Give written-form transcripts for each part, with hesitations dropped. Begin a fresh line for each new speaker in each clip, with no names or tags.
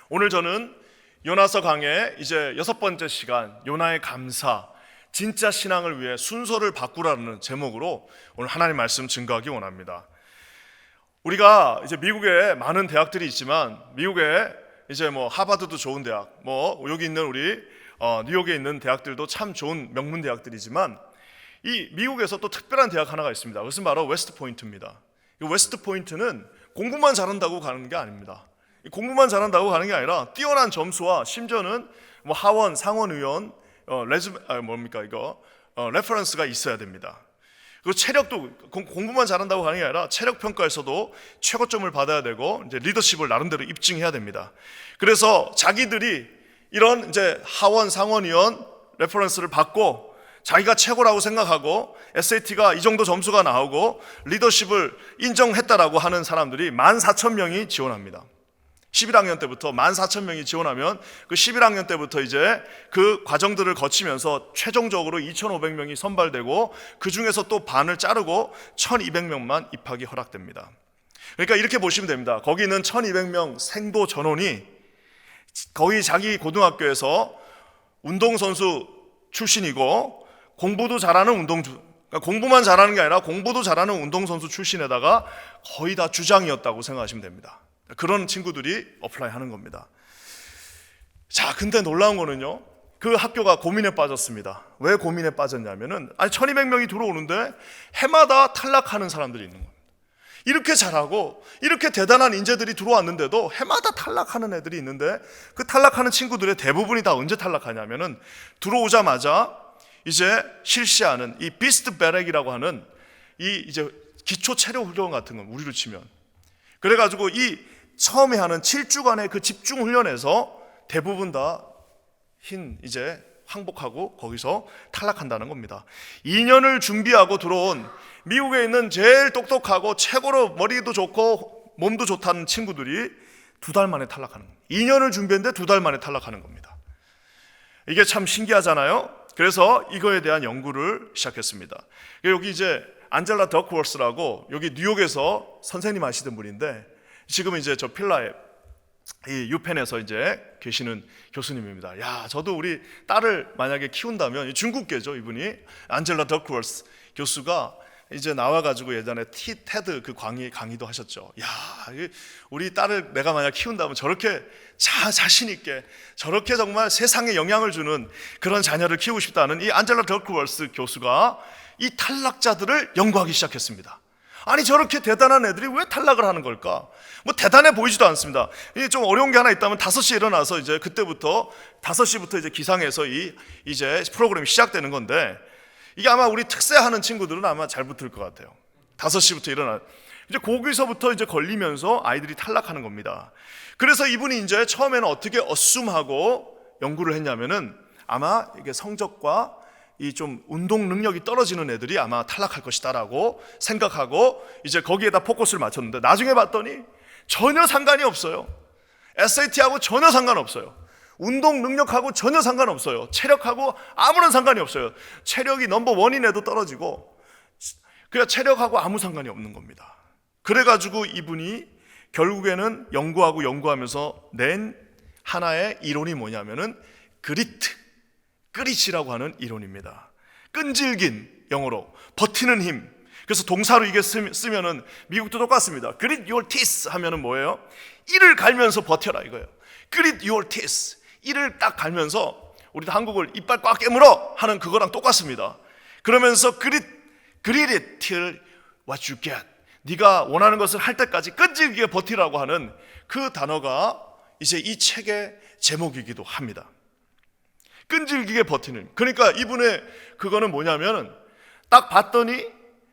오늘 저는 요나서 강의 이제 6번째 시간, 요나의 감사, 진짜 신앙을 위해 순서를 바꾸라는 제목으로 오늘 하나님 말씀 증거하기 원합니다. 우리가 이제 미국에 많은 대학들이 있지만, 미국에 이제 하버드도 좋은 대학, 여기 있는 우리 뉴욕에 있는 대학들도 참 좋은 명문 대학들이지만, 이 미국에서 또 특별한 대학 하나가 있습니다. 그것은 바로 웨스트 포인트입니다. 이 웨스트 포인트는 공부만 잘한다고 가는 게 아닙니다. 공부만 잘한다고 가는 게 아니라 뛰어난 점수와 심지어는 하원, 상원의원, 레퍼런스가 있어야 됩니다. 그리고 체력도 공부만 잘한다고 가는 게 아니라 체력 평가에서도 최고점을 받아야 되고 이제 리더십을 나름대로 입증해야 됩니다. 그래서 자기들이 이런 이제 하원, 상원의원 레퍼런스를 받고 자기가 최고라고 생각하고 SAT가 이 정도 점수가 나오고 리더십을 인정했다라고 하는 사람들이 14,000명이 지원합니다. 11학년 때부터 14,000명이 지원하면 그 11학년 때부터 이제 그 과정들을 거치면서 최종적으로 2,500명이 선발되고 그 중에서 또 반을 자르고 1,200명만 입학이 허락됩니다. 그러니까 이렇게 보시면 됩니다. 거기 있는 1,200명 생도 전원이 거의 자기 고등학교에서 운동선수 출신이고 공부도 잘하는 그러니까 공부만 잘하는 게 아니라 공부도 잘하는 운동선수 출신에다가 거의 다 주장이었다고 생각하시면 됩니다. 그런 친구들이 어플라이 하는 겁니다. 자, 근데 놀라운 거는요, 그 학교가 고민에 빠졌습니다. 왜 고민에 빠졌냐면은 1,200명이 들어오는데 해마다 탈락하는 사람들이 있는 겁니다. 이렇게 잘하고 이렇게 대단한 인재들이 들어왔는데도 해마다 탈락하는 애들이 있는데, 그 탈락하는 친구들의 대부분이 다 언제 탈락하냐면은 들어오자마자 이제 실시하는 이 비스트 베렉이라고 하는 이 이제 기초 체력 훈련 같은 건 우리로 치면, 그래가지고 이 처음에 하는 7주간의 그 집중 훈련에서 대부분 다 이제 항복하고 거기서 탈락한다는 겁니다. 2년을 준비하고 들어온 미국에 있는 제일 똑똑하고 최고로 머리도 좋고 몸도 좋다는 친구들이 2달 만에 탈락하는 겁니다. 2년을 준비했는데 2달 만에 탈락하는 겁니다. 이게 참 신기하잖아요. 그래서 이거에 대한 연구를 시작했습니다. 여기 이제 안젤라 더크워스라고 여기 뉴욕에서 선생님 하시던 분인데, 지금 이제 저 필라에 이 유펜에서 이제 계시는 교수님입니다. 야, 저도 우리 딸을 만약에 키운다면, 중국계죠 이분이, 안젤라 더크워스 교수가 이제 나와가지고 예전에 테드 그 강의도 하셨죠. 야, 우리 딸을 내가 만약 키운다면 저렇게 자신 있게 저렇게 정말 세상에 영향을 주는 그런 자녀를 키우고 싶다는 이 안젤라 더크워스 교수가 이 탈락자들을 연구하기 시작했습니다. 아니, 저렇게 대단한 애들이 왜 탈락을 하는 걸까? 대단해 보이지도 않습니다. 이게 좀 어려운 게 하나 있다면 5시에 일어나서 이제 그때부터 5시부터 이제 기상해서 이제 프로그램이 시작되는 건데, 이게 아마 우리 특세하는 친구들은 아마 잘 붙을 것 같아요. 5시부터 일어나. 이제 거기서부터 이제 걸리면서 아이들이 탈락하는 겁니다. 그래서 이분이 이제 처음에는 어떻게 어쌔하고 연구를 했냐면은, 아마 이게 성적과 이 좀 운동 능력이 떨어지는 애들이 아마 탈락할 것이다라고 생각하고 이제 거기에다 포커스를 맞췄는데, 나중에 봤더니 전혀 상관이 없어요. SAT하고 전혀 상관없어요. 운동 능력하고 전혀 상관없어요. 체력하고 아무런 상관이 없어요. 체력이 넘버1인 애도 떨어지고, 그냥 체력하고 아무 상관이 없는 겁니다. 그래가지고 이분이 결국에는 연구하면서 낸 하나의 이론이 뭐냐면은 그릿이라고 하는 이론입니다. 끈질긴, 영어로 버티는 힘. 그래서 동사로 이게 쓰면은 미국도 똑같습니다. Grit your teeth 하면은 뭐예요? 이를 갈면서 버텨라 이거예요. Grit your teeth. 이를 딱 갈면서, 우리도 한국을 이빨 꽉 깨물어 하는 그거랑 똑같습니다. 그러면서 grit it till what you get. 네가 원하는 것을 할 때까지 끈질기게 버티라고 하는 그 단어가 이제 이 책의 제목이기도 합니다. 끈질기게 버티는. 그러니까 이분의 그거는 뭐냐면은, 딱 봤더니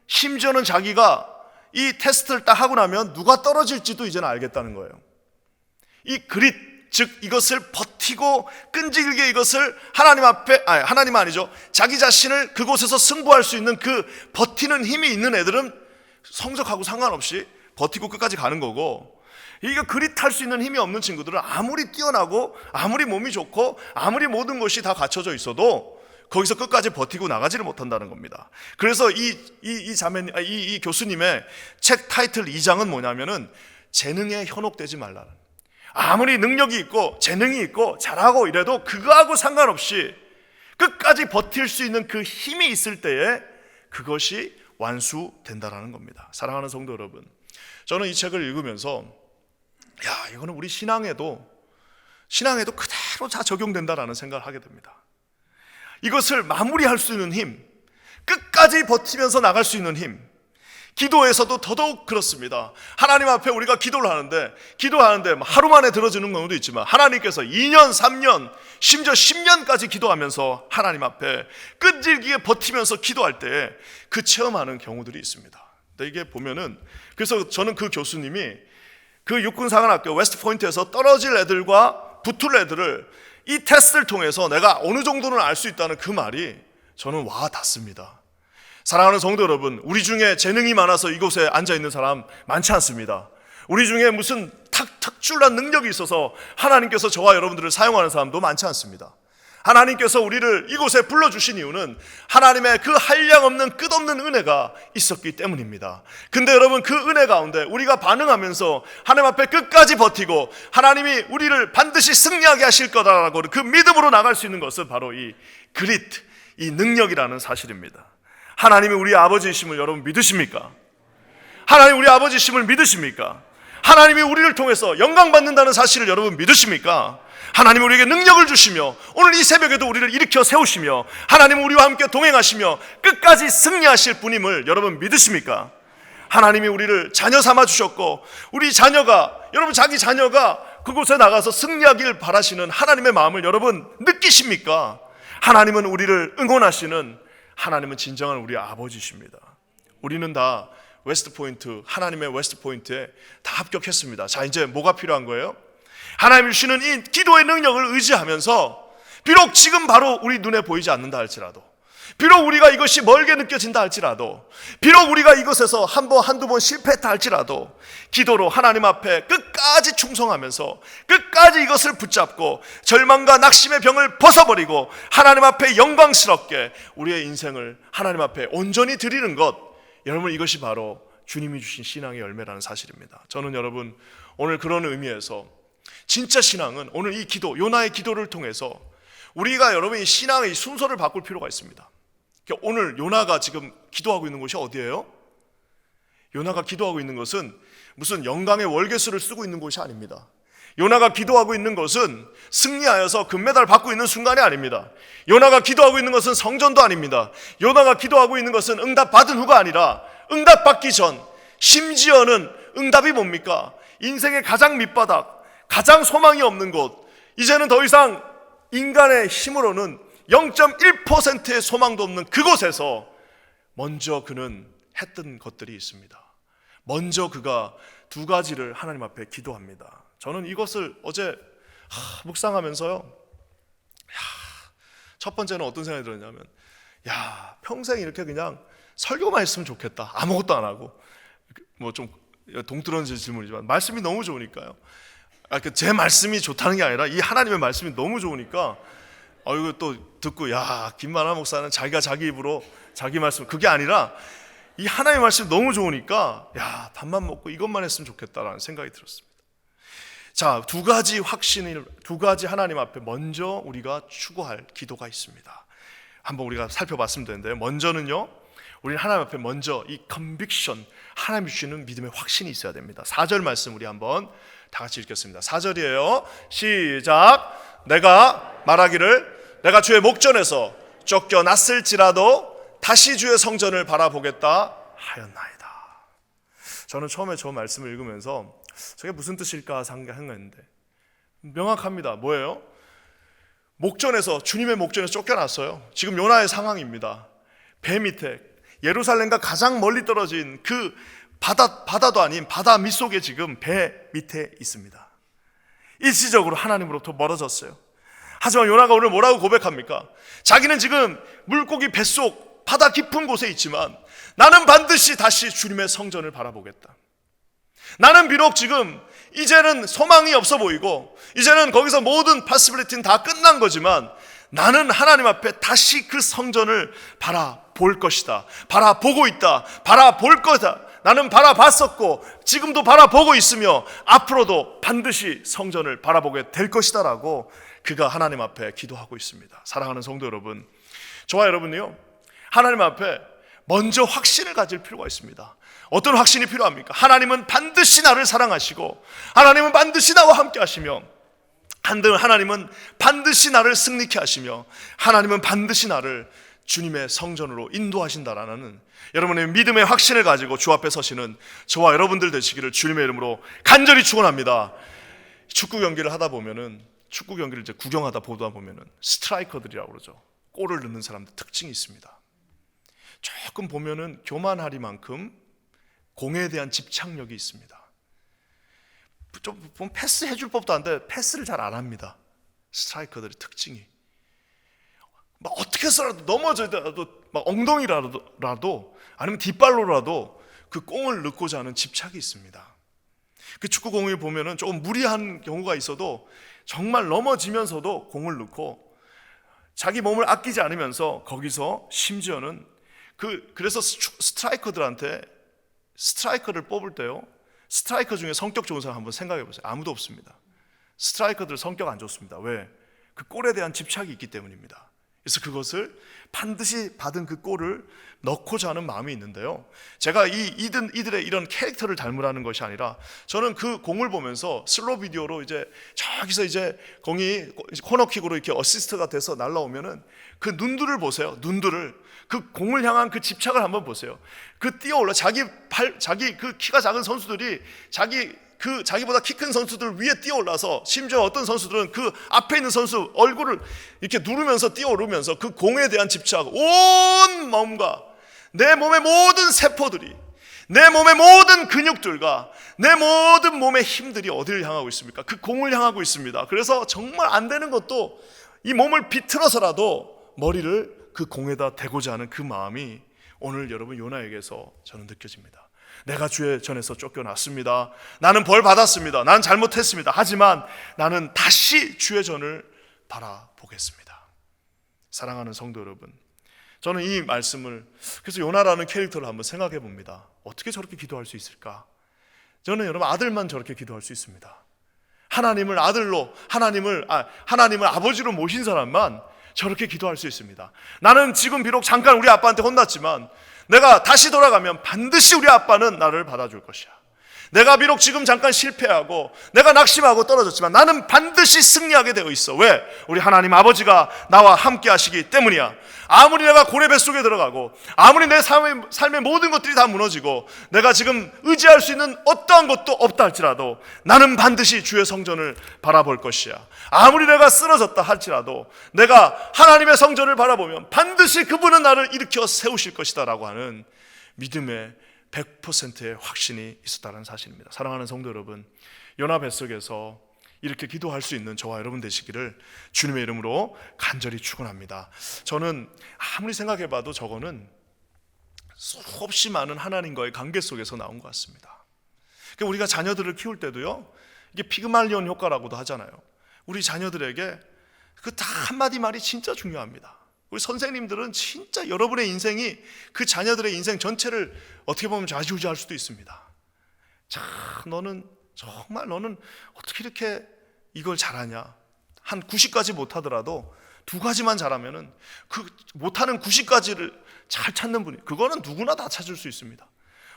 심지어는 자기가 이 테스트를 딱 하고 나면 누가 떨어질지도 이제는 알겠다는 거예요. 이 그릿, 즉 이것을 버티고 끈질기게 이것을 하나님 아니죠, 자기 자신을 그곳에서 승부할 수 있는 그 버티는 힘이 있는 애들은 성적하고 상관없이 버티고 끝까지 가는 거고, 이게 그릿할 수 있는 힘이 없는 친구들은 아무리 뛰어나고 아무리 몸이 좋고 아무리 모든 것이 다 갖춰져 있어도 거기서 끝까지 버티고 나가지를 못한다는 겁니다. 그래서 이 교수님의 책 타이틀 2장은 뭐냐면은 재능에 현혹되지 말라는. 아무리 능력이 있고 재능이 있고 잘하고 이래도 그거하고 상관없이 끝까지 버틸 수 있는 그 힘이 있을 때에 그것이 완수된다라는 겁니다. 사랑하는 성도 여러분, 저는 이 책을 읽으면서 이거는 우리 신앙에도 그대로 다 적용된다라는 생각을 하게 됩니다. 이것을 마무리할 수 있는 힘, 끝까지 버티면서 나갈 수 있는 힘, 기도에서도 더더욱 그렇습니다. 하나님 앞에 우리가 기도를 하는데 하루 만에 들어주는 경우도 있지만 하나님께서 2년, 3년, 심지어 10년까지 기도하면서 하나님 앞에 끈질기게 버티면서 기도할 때 그 체험하는 경우들이 있습니다. 근데 이게 보면은, 그래서 저는 그 교수님이 그 육군사관학교 웨스트포인트에서 떨어질 애들과 붙을 애들을 이 테스트를 통해서 내가 어느 정도는 알 수 있다는 그 말이 저는 와 닿습니다. 사랑하는 성도 여러분, 우리 중에 재능이 많아서 이곳에 앉아있는 사람 많지 않습니다. 우리 중에 무슨 특출난 능력이 있어서 하나님께서 저와 여러분들을 사용하는 사람도 많지 않습니다. 하나님께서 우리를 이곳에 불러주신 이유는 하나님의 그 한량없는 끝없는 은혜가 있었기 때문입니다. 근데 여러분, 그 은혜 가운데 우리가 반응하면서 하나님 앞에 끝까지 버티고 하나님이 우리를 반드시 승리하게 하실 거다라고 그 믿음으로 나갈 수 있는 것은 바로 이 그릿, 이 능력이라는 사실입니다. 하나님이 우리 아버지이심을 여러분 믿으십니까? 하나님 우리 아버지이심을 믿으십니까? 하나님이 우리를 통해서 영광 받는다는 사실을 여러분 믿으십니까? 하나님이 우리에게 능력을 주시며 오늘 이 새벽에도 우리를 일으켜 세우시며 하나님은 우리와 함께 동행하시며 끝까지 승리하실 분임을 여러분 믿으십니까? 하나님이 우리를 자녀 삼아 주셨고 우리 자녀가, 여러분 자기 자녀가 그곳에 나가서 승리하길 바라시는 하나님의 마음을 여러분 느끼십니까? 하나님은 우리를 응원하시는, 하나님은 진정한 우리 아버지십니다. 우리는 다 웨스트포인트, 하나님의 웨스트포인트에 다 합격했습니다. 자, 이제 뭐가 필요한 거예요? 하나님이 주시는 이 기도의 능력을 의지하면서 비록 지금 바로 우리 눈에 보이지 않는다 할지라도, 비록 우리가 이것이 멀게 느껴진다 할지라도, 비록 우리가 이것에서 한두 번 실패했다 할지라도 기도로 하나님 앞에 끝까지 충성하면서 끝까지 이것을 붙잡고 절망과 낙심의 병을 벗어버리고 하나님 앞에 영광스럽게 우리의 인생을 하나님 앞에 온전히 드리는 것, 여러분 이것이 바로 주님이 주신 신앙의 열매라는 사실입니다. 저는 여러분 오늘 그런 의미에서 진짜 신앙은 오늘 이 기도, 요나의 기도를 통해서 우리가 여러분 이 신앙의 순서를 바꿀 필요가 있습니다. 오늘 요나가 지금 기도하고 있는 곳이 어디예요? 요나가 기도하고 있는 것은 무슨 영광의 월계수를 쓰고 있는 곳이 아닙니다. 요나가 기도하고 있는 것은 승리하여서 금메달 받고 있는 순간이 아닙니다. 요나가 기도하고 있는 것은 성전도 아닙니다. 요나가 기도하고 있는 것은 응답받은 후가 아니라 응답받기 전, 심지어는 응답이 뭡니까? 인생의 가장 밑바닥, 가장 소망이 없는 곳, 이제는 더 이상 인간의 힘으로는 0.1%의 소망도 없는 그곳에서 먼저 그는 했던 것들이 있습니다. 먼저 그가 두 가지를 하나님 앞에 기도합니다. 저는 이것을 어제 묵상하면서요, 첫 번째는 어떤 생각이 들었냐면, 평생 이렇게 그냥 설교만 했으면 좋겠다. 아무것도 안 하고. 뭐 좀 동떨어진 질문이지만 말씀이 너무 좋으니까요. 제 말씀이 좋다는 게 아니라 이 하나님의 말씀이 너무 좋으니까 이거 또 듣고 김만하 목사는 자기가 자기 입으로 자기 말씀, 그게 아니라 이 하나님의 말씀이 너무 좋으니까 밥만 먹고 이것만 했으면 좋겠다라는 생각이 들었습니다. 자, 두 가지 확신을, 두 가지 하나님 앞에 먼저 우리가 추구할 기도가 있습니다. 한번 우리가 살펴봤으면 되는데요. 먼저는요, 우리는 하나님 앞에 먼저 이 컨빅션, 하나님이 주시는 믿음의 확신이 있어야 됩니다. 4절 말씀 우리 한번 다 같이 읽겠습니다. 4절이에요. 시작. 내가 말하기를 내가 주의 목전에서 쫓겨났을지라도 다시 주의 성전을 바라보겠다 하였나이다. 저는 처음에 저 말씀을 읽으면서 저게 무슨 뜻일까 생각했는데 명확합니다. 뭐예요? 목전에서, 주님의 목전에서 쫓겨났어요. 지금 요나의 상황입니다. 배 밑에, 예루살렘과 가장 멀리 떨어진 그 바다도 아닌 바다 밑속에 지금 배 밑에 있습니다. 일시적으로 하나님으로부터 멀어졌어요. 하지만 요나가 오늘 뭐라고 고백합니까? 자기는 지금 물고기 뱃속 바다 깊은 곳에 있지만 나는 반드시 다시 주님의 성전을 바라보겠다. 나는 비록 지금 이제는 소망이 없어 보이고 이제는 거기서 모든 파시빌리티는 다 끝난 거지만 나는 하나님 앞에 다시 그 성전을 바라볼 것이다. 바라보고 있다. 바라볼 거다. 나는 바라봤었고 지금도 바라보고 있으며 앞으로도 반드시 성전을 바라보게 될 것이다 라고 그가 하나님 앞에 기도하고 있습니다. 사랑하는 성도 여러분, 저와 여러분이요, 하나님 앞에 먼저 확신을 가질 필요가 있습니다. 어떤 확신이 필요합니까? 하나님은 반드시 나를 사랑하시고 하나님은 반드시 나와 함께 하시며 하나님은 반드시 나를 승리케 하시며 하나님은 반드시 나를 주님의 성전으로 인도하신다라는 여러분의 믿음의 확신을 가지고 주 앞에 서시는 저와 여러분들 되시기를 주님의 이름으로 간절히 축원합니다. 축구 경기를 하다 보면은, 축구 경기를 이제 구경하다 보다 보면은 스트라이커들이라고 그러죠. 골을 넣는 사람들 특징이 있습니다. 조금 보면은 교만하리만큼 공에 대한 집착력이 있습니다. 좀 보면 패스 해줄 법도 한데 패스를 잘 안 합니다. 스트라이커들의 특징이 막 어떻게 해서라도 넘어져도 막 엉덩이라도 아니면 뒷발로라도 그 공을 넣고자 하는 집착이 있습니다. 그 축구공을 보면은 조금 무리한 경우가 있어도 정말 넘어지면서도 공을 넣고 자기 몸을 아끼지 않으면서 거기서 심지어는 그래서 스트라이커들한테 스트라이커를 뽑을 때요, 스트라이커 중에 성격 좋은 사람 한번 생각해 보세요. 아무도 없습니다. 스트라이커들 성격 안 좋습니다. 왜? 그 골에 대한 집착이 있기 때문입니다. 그래서 그것을 반드시 받은 그 골을 넣고자 하는 마음이 있는데요, 제가 이들의 이런 캐릭터를 닮으라는 것이 아니라 저는 그 공을 보면서 슬로우 비디오로 이제 저기서 이제 공이 코너킥으로 이렇게 어시스트가 돼서 날라오면은 그 눈들을 보세요. 눈들을, 그 공을 향한 그 집착을 한번 보세요. 그 뛰어올라 자기 그 키가 작은 선수들이 자기보다 키 큰 선수들 위에 뛰어올라서 심지어 어떤 선수들은 그 앞에 있는 선수 얼굴을 이렇게 누르면서 뛰어오르면서 그 공에 대한 집착, 온 마음과 내 몸의 모든 세포들이, 내 몸의 모든 근육들과 내 모든 몸의 힘들이 어디를 향하고 있습니까? 그 공을 향하고 있습니다. 그래서 정말 안 되는 것도 이 몸을 비틀어서라도 머리를 그 공에다 대고자 하는 그 마음이 오늘 여러분 요나에게서 저는 느껴집니다. 내가 주의 전에서 쫓겨났습니다. 나는 벌 받았습니다. 나는 잘못했습니다. 하지만 나는 다시 주의 전을 바라보겠습니다. 사랑하는 성도 여러분, 저는 이 말씀을, 그래서 요나라는 캐릭터를 한번 생각해 봅니다. 어떻게 저렇게 기도할 수 있을까? 저는 여러분 아들만 저렇게 기도할 수 있습니다. 하나님을 아들로, 하나님을 아버지로 모신 사람만 저렇게 기도할 수 있습니다. 나는 지금 비록 잠깐 우리 아빠한테 혼났지만 내가 다시 돌아가면 반드시 우리 아빠는 나를 받아줄 것이야. 내가 비록 지금 잠깐 실패하고 내가 낙심하고 떨어졌지만 나는 반드시 승리하게 되어 있어. 왜? 우리 하나님 아버지가 나와 함께 하시기 때문이야. 아무리 내가 고래 뱃속에 들어가고 아무리 내 삶의 모든 것들이 다 무너지고 내가 지금 의지할 수 있는 어떠한 것도 없다 할지라도 나는 반드시 주의 성전을 바라볼 것이야. 아무리 내가 쓰러졌다 할지라도 내가 하나님의 성전을 바라보면 반드시 그분은 나를 일으켜 세우실 것이다 라고 하는 믿음의 100%의 확신이 있었다는 사실입니다. 사랑하는 성도 여러분, 요나 뱃속에서 이렇게 기도할 수 있는 저와 여러분 되시기를 주님의 이름으로 간절히 축원합니다. 저는 아무리 생각해봐도 저거는 수없이 많은 하나님과의 관계 속에서 나온 것 같습니다. 우리가 자녀들을 키울 때도요, 이게 피그말리온 효과라고도 하잖아요. 우리 자녀들에게 그 다 한마디 말이 진짜 중요합니다. 우리 선생님들은 진짜 여러분의 인생이 그 자녀들의 인생 전체를 어떻게 보면 좌지우지할 수도 있습니다. 자, 너는 어떻게 이렇게 이걸 잘하냐? 한 90까지 못하더라도 2가지만 잘하면은 그 못하는 90가지를 잘 찾는 분이, 그거는 누구나 다 찾을 수 있습니다.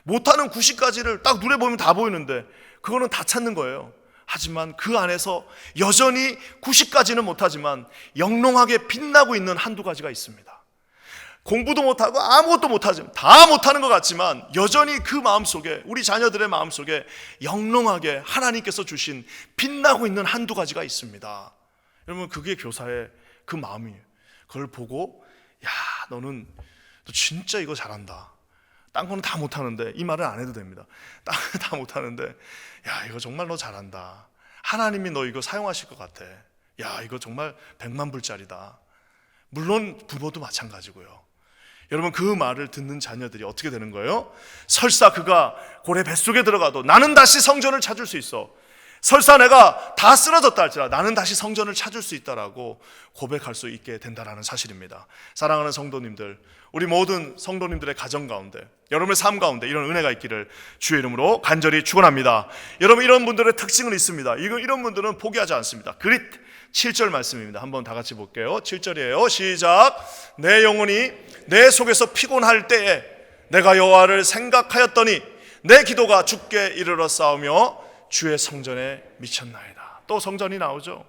못하는 90가지를 딱 눈에 보이면 다 보이는데 그거는 다 찾는 거예요. 하지만 그 안에서 여전히 90까지는 못하지만 영롱하게 빛나고 있는 한두 가지가 있습니다. 공부도 못하고 아무것도 못하지만 다 못하는 것 같지만 여전히 그 마음속에, 우리 자녀들의 마음속에 영롱하게 하나님께서 주신 빛나고 있는 한두 가지가 있습니다. 여러분, 그게 교사의 그 마음이에요. 그걸 보고, 야, 너 진짜 이거 잘한다. 딴 거는 다 못하는데, 이 말은 안 해도 됩니다. 딴 거는 다 못하는데, 야, 이거 정말 너 잘한다. 하나님이 너 이거 사용하실 것 같아. 야, 이거 정말 100만 불짜리다. 물론 부모도 마찬가지고요. 여러분, 그 말을 듣는 자녀들이 어떻게 되는 거예요? 설사 그가 고래 뱃속에 들어가도 나는 다시 성전을 찾을 수 있어. 설사 내가 다 쓰러졌다 할지라도 나는 다시 성전을 찾을 수 있다라고 고백할 수 있게 된다는 사실입니다. 사랑하는 성도님들, 우리 모든 성도님들의 가정 가운데, 여러분의 삶 가운데 이런 은혜가 있기를 주의 이름으로 간절히 축원합니다. 여러분, 이런 분들의 특징은 있습니다. 이런 분들은 포기하지 않습니다. 그릿 7절 말씀입니다. 한번 다 같이 볼게요. 7절이에요. 시작. 내 영혼이 내 속에서 피곤할 때에 내가 여호와를 생각하였더니 내 기도가 주께 이르러 싸우며 주의 성전에 미쳤나이다. 또 성전이 나오죠.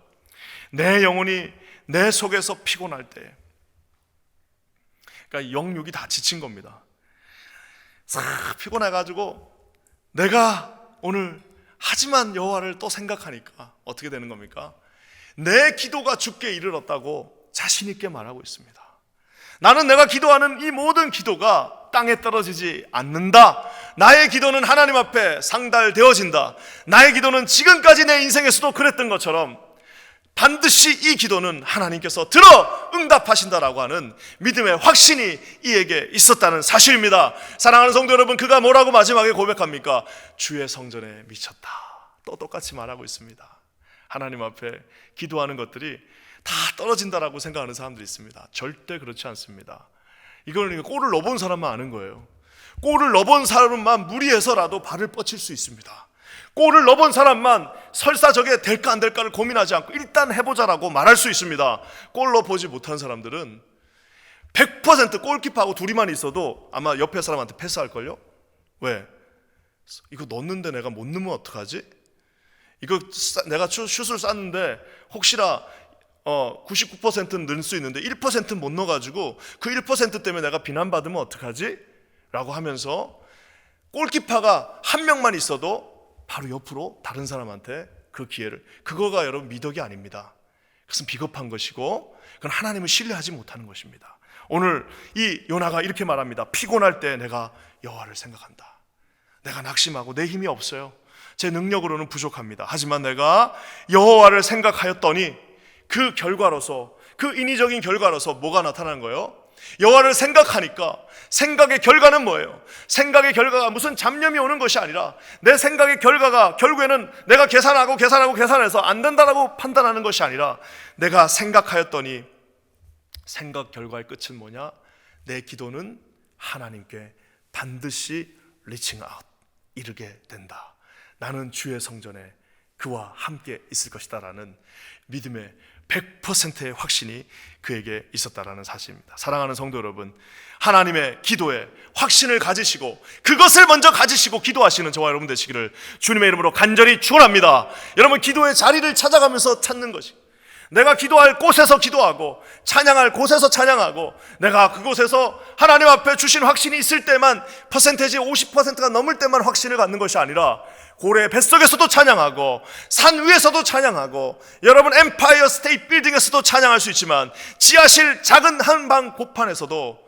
내 영혼이 내 속에서 피곤할 때, 그러니까 영육이 다 지친 겁니다. 싹 피곤해가지고 내가 오늘 하지만 여호와를 또 생각하니까 어떻게 되는 겁니까? 내 기도가 주께 이르렀다고 자신 있게 말하고 있습니다. 나는 내가 기도하는 이 모든 기도가 땅에 떨어지지 않는다. 나의 기도는 하나님 앞에 상달되어진다. 나의 기도는 지금까지 내 인생에서도 그랬던 것처럼 반드시 이 기도는 하나님께서 들어 응답하신다라고 하는 믿음의 확신이 이에게 있었다는 사실입니다. 사랑하는 성도 여러분, 그가 뭐라고 마지막에 고백합니까? 주의 성전에 미쳤다. 또 똑같이 말하고 있습니다. 하나님 앞에 기도하는 것들이 다 떨어진다라고 생각하는 사람들이 있습니다. 절대 그렇지 않습니다. 이거는 골을 넣어본 사람만 아는 거예요. 골을 넣어본 사람만 무리해서라도 발을 뻗칠 수 있습니다. 골을 넣어본 사람만 설사 저게 될까 안 될까를 고민하지 않고 일단 해보자라고 말할 수 있습니다. 골 넣어보지 못한 사람들은 100% 골키퍼하고 둘이만 있어도 아마 옆에 사람한테 패스할걸요? 왜? 이거 넣었는데 내가 못 넣으면 어떡하지? 이거 내가 슛을 쐈는데 혹시나 99%는 넣을 수 있는데 1%는 못 넣어가지고 그 1% 때문에 내가 비난받으면 어떡하지? 라고 하면서 골키퍼가 한 명만 있어도 바로 옆으로 다른 사람한테 그 기회를, 그거가 여러분 미덕이 아닙니다. 그것은 비겁한 것이고 그건 하나님을 신뢰하지 못하는 것입니다. 오늘 이 요나가 이렇게 말합니다. 피곤할 때 내가 여호와를 생각한다. 내가 낙심하고 내 힘이 없어요. 제 능력으로는 부족합니다. 하지만 내가 여호와를 생각하였더니 그 결과로서, 그 인위적인 결과로서 뭐가 나타나는 거예요? 여호와를 생각하니까 생각의 결과는 뭐예요? 생각의 결과가 무슨 잡념이 오는 것이 아니라 내 생각의 결과가 결국에는 내가 계산해서 안 된다라고 판단하는 것이 아니라 내가 생각하였더니 생각 결과의 끝은 뭐냐? 내 기도는 하나님께 반드시 리칭 아웃, 이르게 된다. 나는 주의 성전에 그와 함께 있을 것이다 라는 믿음의 100%의 확신이 그에게 있었다라는 사실입니다. 사랑하는 성도 여러분, 하나님의 기도에 확신을 가지시고 그것을 먼저 가지시고 기도하시는 저와 여러분 되시기를 주님의 이름으로 간절히 축원합니다. 여러분, 기도의 자리를 찾아가면서 찾는 것이, 내가 기도할 곳에서 기도하고 찬양할 곳에서 찬양하고 내가 그곳에서 하나님 앞에 주신 확신이 있을 때만, 퍼센테이지 50%가 넘을 때만 확신을 갖는 것이 아니라 고래 뱃속에서도 찬양하고 산 위에서도 찬양하고 여러분 엠파이어 스테이트 빌딩에서도 찬양할 수 있지만 지하실 작은 한방 고판에서도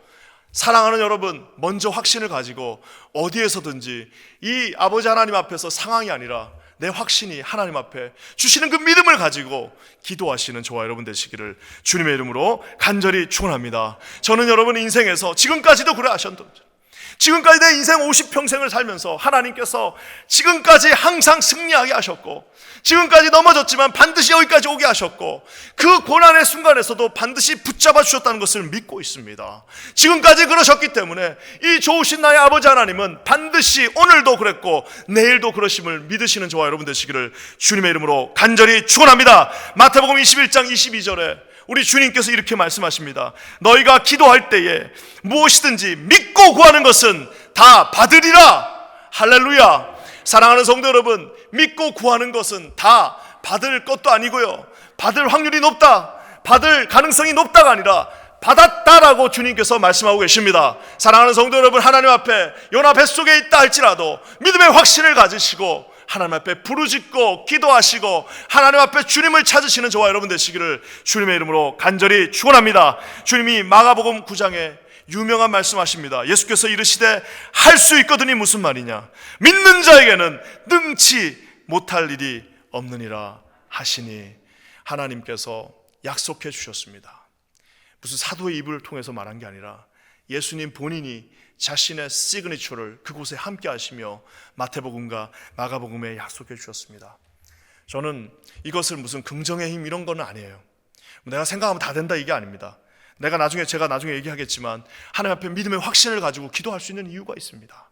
사랑하는 여러분, 먼저 확신을 가지고 어디에서든지 이 아버지 하나님 앞에서 상황이 아니라 내 확신이 하나님 앞에 주시는 그 믿음을 가지고 기도하시는 저와 여러분 되시기를 주님의 이름으로 간절히 축원합니다. 저는 여러분 인생에서 지금까지도 그래 하셨던, 지금까지 내 인생 50평생을 살면서 하나님께서 지금까지 항상 승리하게 하셨고, 지금까지 넘어졌지만 반드시 여기까지 오게 하셨고, 그 고난의 순간에서도 반드시 붙잡아 주셨다는 것을 믿고 있습니다. 지금까지 그러셨기 때문에 이 좋으신 나의 아버지 하나님은 반드시 오늘도 그랬고 내일도 그러심을 믿으시는 저와 여러분 되시기를 주님의 이름으로 간절히 축원합니다. 마태복음 21장 22절에 우리 주님께서 이렇게 말씀하십니다. 너희가 기도할 때에 무엇이든지 믿고 구하는 것은 다 받으리라. 할렐루야. 사랑하는 성도 여러분, 믿고 구하는 것은 다 받을 것도 아니고요, 받을 확률이 높다, 받을 가능성이 높다가 아니라 받았다라고 주님께서 말씀하고 계십니다. 사랑하는 성도 여러분, 하나님 앞에 요나 뱃속에 있다 할지라도 믿음의 확신을 가지시고 하나님 앞에 부르짖고 기도하시고 하나님 앞에 주님을 찾으시는 저와 여러분 되시기를 주님의 이름으로 간절히 축원합니다. 주님이 마가복음 9장에 유명한 말씀하십니다. 예수께서 이르시되 할 수 있거든이 무슨 말이냐? 믿는 자에게는 능치 못할 일이 없느니라 하시니, 하나님께서 약속해 주셨습니다. 무슨 사도의 입을 통해서 말한 게 아니라 예수님 본인이 자신의 시그니처를 그곳에 함께 하시며 마태복음과 마가복음에 약속해 주셨습니다. 저는 이것을 무슨 긍정의 힘 이런 건 아니에요. 내가 생각하면 다 된다 이게 아닙니다. 제가 나중에 얘기하겠지만 하나님 앞에 믿음의 확신을 가지고 기도할 수 있는 이유가 있습니다.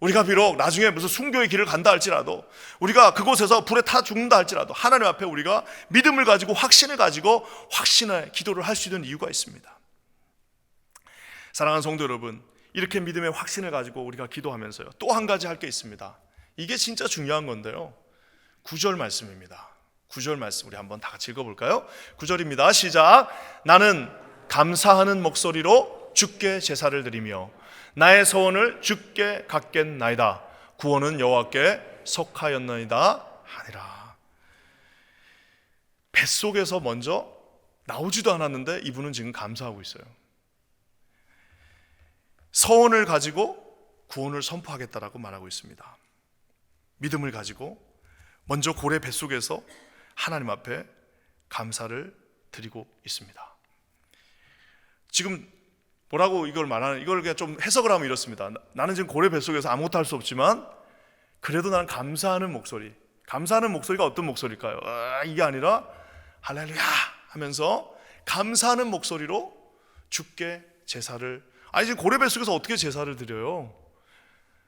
우리가 비록 나중에 무슨 순교의 길을 간다 할지라도, 우리가 그곳에서 불에 타 죽는다 할지라도 하나님 앞에 우리가 믿음을 가지고 확신을 가지고 확신의 기도를 할 수 있는 이유가 있습니다. 사랑하는 성도 여러분, 이렇게 믿음의 확신을 가지고 우리가 기도하면서요, 또 한 가지 할 게 있습니다. 이게 진짜 중요한 건데요, 9절 말씀입니다. 9절 말씀 우리 한번 다 같이 읽어볼까요? 9절입니다. 시작. 나는 감사하는 목소리로 주께 제사를 드리며 나의 소원을 주께 갖겠나이다. 구원은 여호와께 속하였나이다 하니라. 뱃속에서 먼저 나오지도 않았는데 이분은 지금 감사하고 있어요. 소원을 가지고 구원을 선포하겠다라고 말하고 있습니다. 믿음을 가지고 먼저 고래 뱃속에서 하나님 앞에 감사를 드리고 있습니다. 지금 뭐라고 이걸 그냥 좀 해석을 하면 이렇습니다. 나는 지금 고래 뱃속에서 아무것도 할 수 없지만 그래도 나는 감사하는 목소리. 감사하는 목소리가 어떤 목소리일까요? 이게 아니라 할렐루야 하면서 감사하는 목소리로 주께 제사를. 아니 지금 고래 뱃속에서 어떻게 제사를 드려요?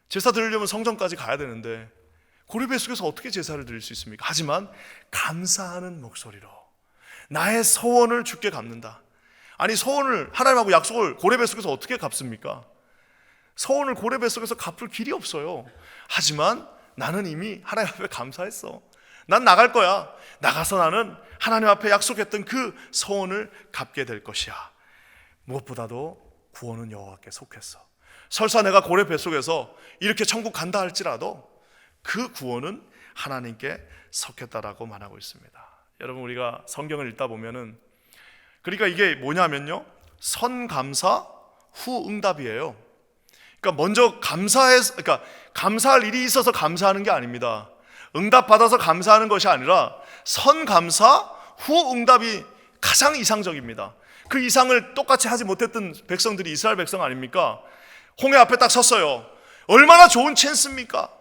제사 드리려면 성전까지 가야 되는데 고래 뱃속에서 어떻게 제사를 드릴 수 있습니까? 하지만 감사하는 목소리로 나의 소원을 주께 갚는다. 아니 소원을 하나님하고 약속을 고래 뱃속에서 어떻게 갚습니까? 소원을 고래 뱃속에서 갚을 길이 없어요. 하지만 나는 이미 하나님 앞에 감사했어. 난 나갈 거야. 나가서 나는 하나님 앞에 약속했던 그 소원을 갚게 될 것이야. 무엇보다도 구원은 여호와께 속했어. 설사 내가 고래 뱃속에서 이렇게 천국 간다 할지라도 그 구원은 하나님께 속했다라고 말하고 있습니다. 여러분 우리가 성경을 읽다 보면은 그러니까 이게 뭐냐면요, 선감사 후 응답이에요. 그러니까 먼저 그러니까 감사할 일이 있어서 감사하는 게 아닙니다. 응답 받아서 감사하는 것이 아니라 선감사 후 응답이 가장 이상적입니다. 그 이상을 똑같이 하지 못했던 백성들이 이스라엘 백성 아닙니까? 홍해 앞에 딱 섰어요. 얼마나 좋은 찬스입니까?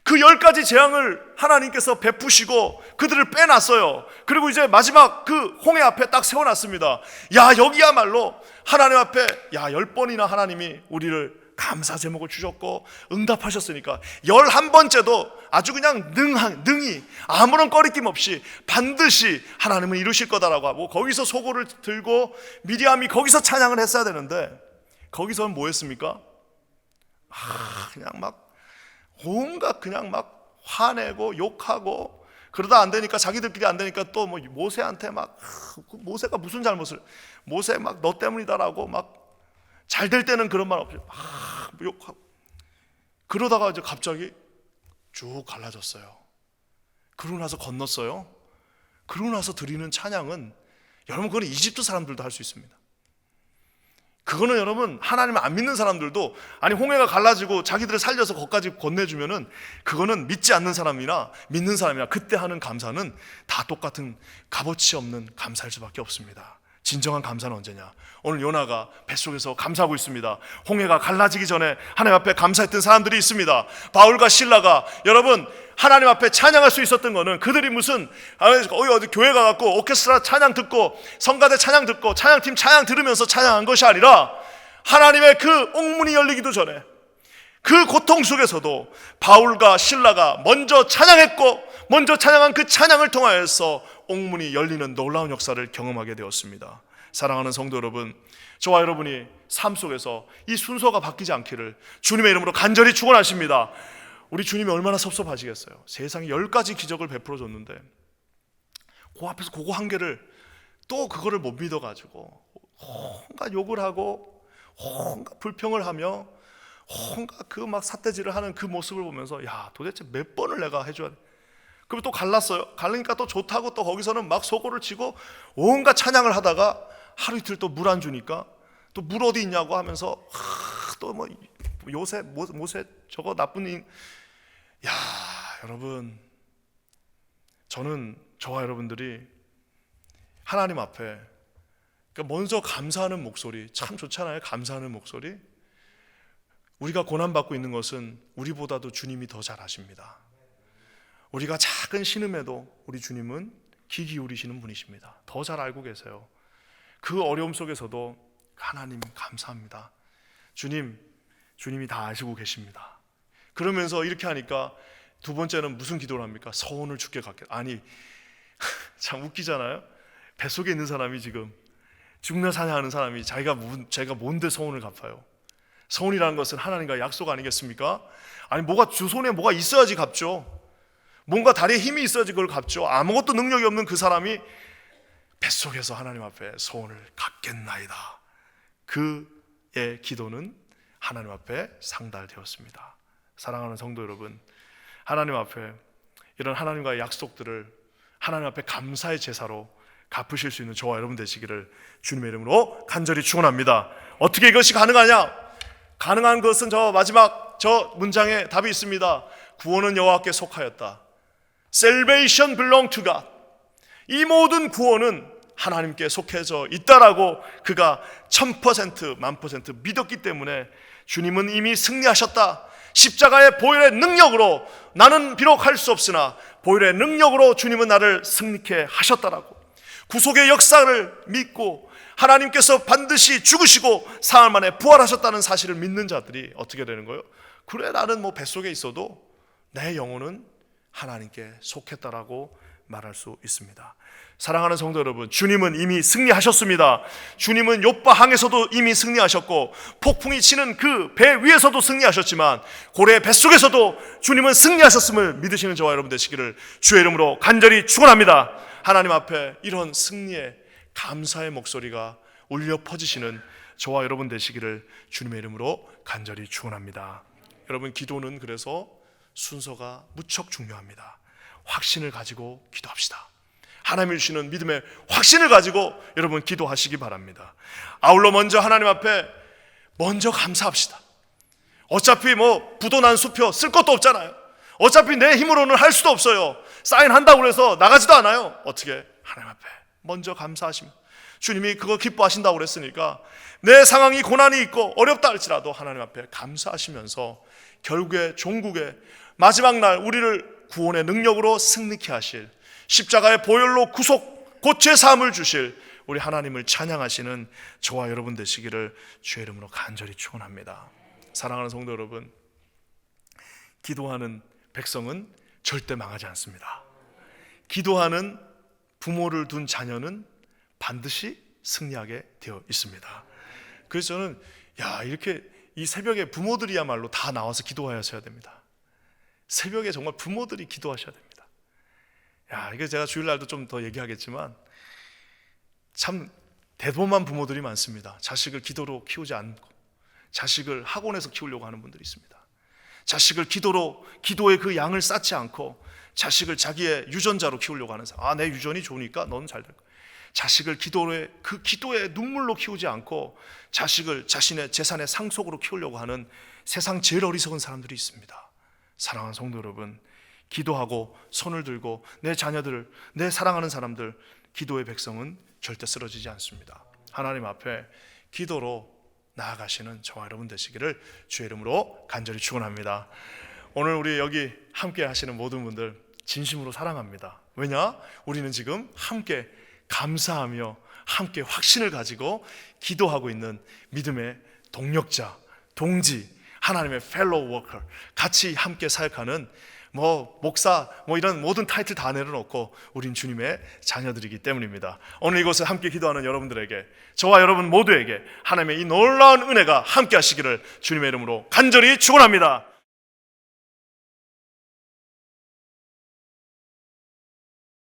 그 10가지 재앙을 하나님께서 베푸시고 그들을 빼놨어요. 그리고 이제 마지막 그 홍해 앞에 딱 세워놨습니다. 야, 여기야말로 하나님 앞에 10번이나 하나님이 우리를 감사 제목을 주셨고 응답하셨으니까 11번째도 아주 그냥 능히 아무런 꺼리낌 없이 반드시 하나님은 이루실 거다라고 하고 거기서 소고를 들고 미리암이 거기서 찬양을 했어야 되는데 거기서는 뭐 했습니까? 그냥 막 온갖 그냥 막 화내고 욕하고 그러다 안 되니까 자기들끼리 안 되니까 또 뭐 모세한테 막 모세가 무슨 잘못을 모세 막 너 때문이다라고 막 잘 될 때는 그런 말 없이 막 욕하고 그러다가 이제 갑자기 쭉 갈라졌어요. 그러고 나서 건넜어요. 그러고 나서 드리는 찬양은 여러분 그건 이집트 사람들도 할 수 있습니다. 그거는 여러분 하나님을 안 믿는 사람들도 아니 홍해가 갈라지고 자기들을 살려서 거기까지 건네주면은 그거는 믿지 않는 사람이나 믿는 사람이나 그때 하는 감사는 다 똑같은 값어치 없는 감사일 수밖에 없습니다. 진정한 감사는 언제냐? 오늘 요나가 뱃속에서 감사하고 있습니다. 홍해가 갈라지기 전에 하나님 앞에 감사했던 사람들이 있습니다. 바울과 실라가 여러분 하나님 앞에 찬양할 수 있었던 거는 그들이 무슨 어디 교회 가갖고 오케스트라 찬양 듣고 성가대 찬양 듣고 찬양팀 찬양 들으면서 찬양한 것이 아니라 하나님의 그 옥문이 열리기도 전에 그 고통 속에서도 바울과 실라가 먼저 찬양했고 먼저 찬양한 그 찬양을 통하여서 옥문이 열리는 놀라운 역사를 경험하게 되었습니다. 사랑하는 성도 여러분, 저와 여러분이 삶 속에서 이 순서가 바뀌지 않기를 주님의 이름으로 간절히 축원하십니다. 우리 주님이 얼마나 섭섭하시겠어요. 세상에 10가지 기적을 베풀어 줬는데 그 앞에서 그거 한 개를 또 그거를 못 믿어가지고 온갖 욕을 하고 온갖 불평을 하며 온갖 그 막 삿대질을 하는 그 모습을 보면서 야 도대체 몇 번을 내가 해줘야 돼. 그럼 또 갈랐어요. 갈리니까 또 좋다고 또 거기서는 막 소고를 치고 온갖 찬양을 하다가 하루 이틀 또 물 안 주니까 또 물 어디 있냐고 하면서 또 뭐 요새 모세 저거 나쁜 인. 야 여러분 저는 저와 여러분들이 하나님 앞에 그러니까 먼저 감사하는 목소리 참 좋잖아요. 감사하는 목소리. 우리가 고난받고 있는 것은 우리보다도 주님이 더 잘 아십니다. 우리가 작은 신음에도 우리 주님은 귀 기울이시는 분이십니다. 더 잘 알고 계세요. 그 어려움 속에서도 하나님 감사합니다. 주님이 다 아시고 계십니다. 그러면서 이렇게 하니까 두 번째는 무슨 기도를 합니까? 서원을 주께 갚게. 아니 참 웃기잖아요. 뱃속에 있는 사람이 지금 죽나 사냐 하는 사람이 자기가 뭔데 서원을 갚아요? 서원이라는 것은 하나님과 약속 아니겠습니까? 아니 주 손에 뭐가 있어야지 갚죠. 뭔가 다리에 힘이 있어야지 그걸 갚죠. 아무것도 능력이 없는 그 사람이 뱃속에서 하나님 앞에 소원을 갚겠나이다. 그의 기도는 하나님 앞에 상달되었습니다. 사랑하는 성도 여러분, 하나님 앞에 이런 하나님과의 약속들을 하나님 앞에 감사의 제사로 갚으실 수 있는 저와 여러분 되시기를 주님의 이름으로 간절히 축원합니다. 어떻게 이것이 가능하냐? 가능한 것은 마지막 문장에 답이 있습니다. 구원은 여호와께 속하였다. Salvation belong to God. 이 모든 구원은 하나님께 속해져 있다라고 그가 1000%, 1000% 믿었기 때문에 주님은 이미 승리하셨다. 십자가의 보혈의 능력으로 나는 비록 할 수 없으나 보혈의 능력으로 주님은 나를 승리케 하셨다라고 구속의 역사를 믿고 하나님께서 반드시 죽으시고 사흘 만에 부활하셨다는 사실을 믿는 자들이 어떻게 되는 거예요? 그래 나는 뱃속에 있어도 내 영혼은 하나님께 속했다라고 말할 수 있습니다. 사랑하는 성도 여러분, 주님은 이미 승리하셨습니다. 주님은 욥바 항에서도 이미 승리하셨고 폭풍이 치는 그 배 위에서도 승리하셨지만 고래의 뱃속에서도 주님은 승리하셨음을 믿으시는 저와 여러분 되시기를 주의 이름으로 간절히 축원합니다. 하나님 앞에 이런 승리의 감사의 목소리가 울려 퍼지시는 저와 여러분 되시기를 주님의 이름으로 간절히 축원합니다. 여러분, 기도는 그래서 순서가 무척 중요합니다. 확신을 가지고 기도합시다. 하나님이 주시는 믿음의 확신을 가지고 여러분 기도하시기 바랍니다. 아울러 먼저 하나님 앞에 먼저 감사합시다. 어차피 부도 난 수표 쓸 것도 없잖아요. 어차피 내 힘으로는 할 수도 없어요. 사인한다고 해서 나가지도 않아요. 어떻게? 하나님 앞에 먼저 감사하십니다. 주님이 그거 기뻐하신다고 그랬으니까 내 상황이 고난이 있고 어렵다 할지라도 하나님 앞에 감사하시면서 결국에 종국의 마지막 날 우리를 구원의 능력으로 승리케 하실 십자가의 보혈로 구속 고체 사함을 주실 우리 하나님을 찬양하시는 저와 여러분 되시기를 주의 이름으로 간절히 축원합니다. 사랑하는 성도 여러분, 기도하는 백성은 절대 망하지 않습니다. 기도하는 부모를 둔 자녀는 반드시 승리하게 되어 있습니다. 그래서 저는 이렇게 이 새벽에 부모들이야말로 다 나와서 기도하셔야 됩니다. 새벽에 정말 부모들이 기도하셔야 됩니다. 이게 제가 주일날도 좀 더 얘기하겠지만 참 대범한 부모들이 많습니다. 자식을 기도로 키우지 않고 자식을 학원에서 키우려고 하는 분들이 있습니다. 자식을 기도의 그 양을 쌓지 않고 자식을 자기의 유전자로 키우려고 하는 사람. 내 유전이 좋으니까 너는 잘 될 거야. 자식을 기도의 눈물로 키우지 않고 자식을 자신의 재산의 상속으로 키우려고 하는 세상 제일 어리석은 사람들이 있습니다. 사랑하는 성도 여러분, 기도하고 손을 들고 내 자녀들, 내 사랑하는 사람들, 기도의 백성은 절대 쓰러지지 않습니다. 하나님 앞에 기도로 나아가시는 저와 여러분 되시기를 주의 이름으로 간절히 축원합니다. 오늘 우리 여기 함께 하시는 모든 분들 진심으로 사랑합니다. 왜냐? 우리는 지금 함께 감사하며 함께 확신을 가지고 기도하고 있는 믿음의 동력자, 동지, 하나님의 펠로우 워커, 같이 함께 사역하는 목사, 이런 모든 타이틀 다 내려놓고 우린 주님의 자녀들이기 때문입니다. 오늘 이곳에 함께 기도하는 여러분들에게, 저와 여러분 모두에게 하나님의 이 놀라운 은혜가 함께 하시기를 주님의 이름으로 간절히 축원합니다.